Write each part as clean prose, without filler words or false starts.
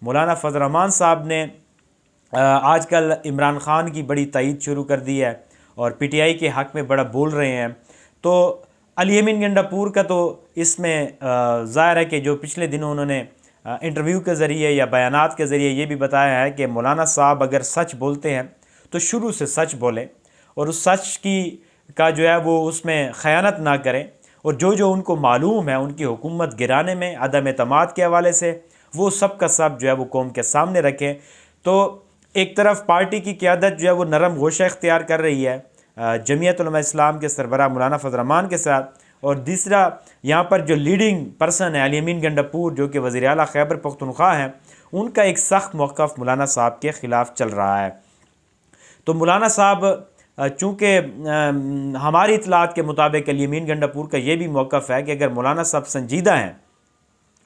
مولانا فضل الرحمان صاحب نے آج کل عمران خان کی بڑی تائید شروع کر دی ہے اور پی ٹی آئی کے حق میں بڑا بول رہے ہیں. تو علی امین گنڈا پور کا تو اس میں ظاہر ہے کہ جو پچھلے دنوں انہوں نے انٹرویو کے ذریعے یا بیانات کے ذریعے یہ بھی بتایا ہے کہ مولانا صاحب اگر سچ بولتے ہیں تو شروع سے سچ بولیں اور اس سچ کا جو ہے وہ اس میں خیانت نہ کریں، اور جو ان کو معلوم ہے ان کی حکومت گرانے میں عدم اعتماد کے حوالے سے وہ سب کا سب جو ہے وہ قوم کے سامنے رکھیں. تو ایک طرف پارٹی کی قیادت جو ہے وہ نرم گوشہ اختیار کر رہی ہے جمعیت علماء اسلام کے سربراہ مولانا فضل الرحمان کے ساتھ، اور دوسرا یہاں پر جو لیڈنگ پرسن ہے علی امین گنڈا پور جو کہ وزیر اعلیٰ خیبر پختونخوا ہیں، ان کا ایک سخت موقف مولانا صاحب کے خلاف چل رہا ہے. تو مولانا صاحب چونکہ ہماری اطلاعات کے مطابق علی امین گنڈا پور کا یہ بھی موقف ہے کہ اگر مولانا صاحب سنجیدہ ہیں،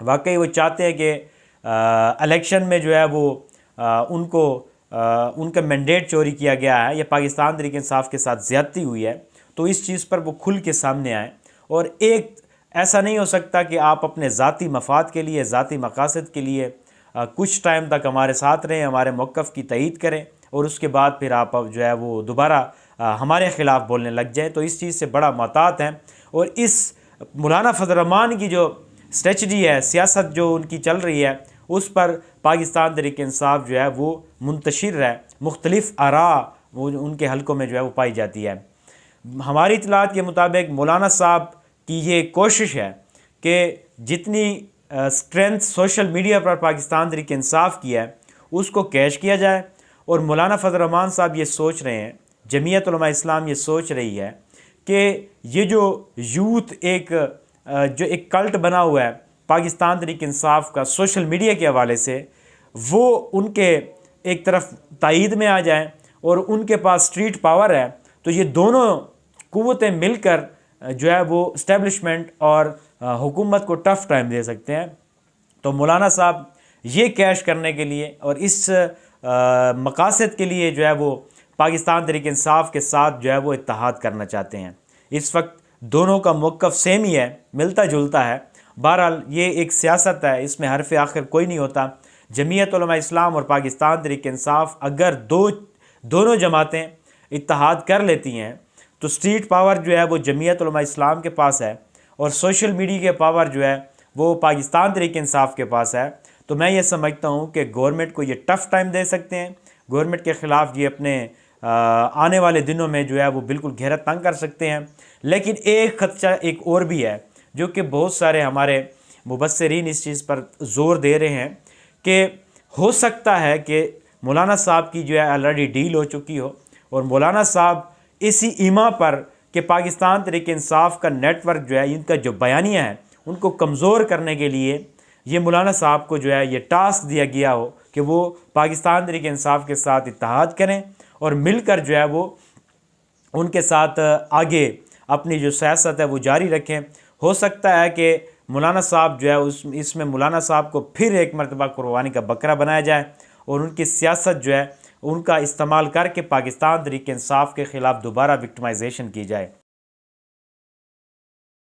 واقعی وہ چاہتے ہیں کہ الیکشن میں جو ہے وہ ان کا مینڈیٹ چوری کیا گیا ہے یا پاکستان تحریک انصاف کے ساتھ زیادتی ہوئی ہے، تو اس چیز پر وہ کھل کے سامنے آئیں. اور ایسا نہیں ہو سکتا کہ آپ اپنے ذاتی مفاد کے لیے، ذاتی مقاصد کے لیے کچھ ٹائم تک ہمارے ساتھ رہیں، ہمارے موقف کی تائید کریں اور اس کے بعد پھر آپ جو ہے وہ دوبارہ ہمارے خلاف بولنے لگ جائیں. تو اس چیز سے بڑا محتاط ہیں. اور اس مولانا فضل الرحمان کی جو اسٹریٹجی ہے، سیاست جو ان کی چل رہی ہے، اس پر پاکستان تحریک انصاف جو ہے وہ منتشر ہے، مختلف آراء وہ ان کے حلقوں میں جو ہے وہ پائی جاتی ہے. ہماری اطلاعات کے مطابق مولانا صاحب کی یہ کوشش ہے کہ جتنی اسٹرینتھ سوشل میڈیا پر پاکستان تحریک انصاف کی ہے اس کو کیش کیا جائے. اور مولانا فضل الرحمان صاحب یہ سوچ رہے ہیں، جمعیت علماء اسلام یہ سوچ رہی ہے کہ یہ جو یوتھ جو ایک کلٹ بنا ہوا ہے پاکستان تحریک انصاف کا سوشل میڈیا کے حوالے سے، وہ ان کے ایک طرف تائید میں آ جائیں اور ان کے پاس اسٹریٹ پاور ہے، تو یہ دونوں قوتیں مل کر جو ہے وہ اسٹیبلشمنٹ اور حکومت کو ٹف ٹائم دے سکتے ہیں. تو مولانا صاحب یہ کیش کرنے کے لیے اور اس مقاصد کے لیے جو ہے وہ پاکستان تحریک انصاف کے ساتھ جو ہے وہ اتحاد کرنا چاہتے ہیں. اس وقت دونوں کا موقف سیم ہی ہے، ملتا جلتا ہے. بہرحال یہ ایک سیاست ہے، اس میں حرف آخر کوئی نہیں ہوتا. جمعیت علماء اسلام اور پاکستان تحریک انصاف اگر دونوں جماعتیں اتحاد کر لیتی ہیں تو اسٹریٹ پاور جو ہے وہ جمعیت علماء اسلام کے پاس ہے اور سوشل میڈیا کے پاور جو ہے وہ پاکستان تحریک انصاف کے پاس ہے. تو میں یہ سمجھتا ہوں کہ گورنمنٹ کو یہ ٹف ٹائم دے سکتے ہیں، گورنمنٹ کے خلاف یہ اپنے آنے والے دنوں میں جو ہے وہ بالکل گھیرا تنگ کر سکتے ہیں. لیکن ایک خدشہ ایک اور بھی ہے جو کہ بہت سارے ہمارے مبصرین اس چیز پر زور دے رہے ہیں کہ ہو سکتا ہے کہ مولانا صاحب کی جو ہے آلریڈی ڈیل ہو چکی ہو اور مولانا صاحب اسی ایما پر کہ پاکستان تحریک انصاف کا نیٹ ورک جو ہے، ان کا جو بیانیہ ہے، ان کو کمزور کرنے کے لیے یہ مولانا صاحب کو جو ہے یہ ٹاسک دیا گیا ہو کہ وہ پاکستان تحریک انصاف کے ساتھ اتحاد کریں اور مل کر جو ہے وہ ان کے ساتھ آگے اپنی جو سیاست ہے وہ جاری رکھیں. ہو سکتا ہے کہ مولانا صاحب جو ہے اس میں مولانا صاحب کو پھر ایک مرتبہ قربانی کا بکرا بنایا جائے اور ان کی سیاست جو ہے ان کا استعمال کر کے پاکستان تحریک انصاف کے خلاف دوبارہ وکٹمائزیشن کی جائے.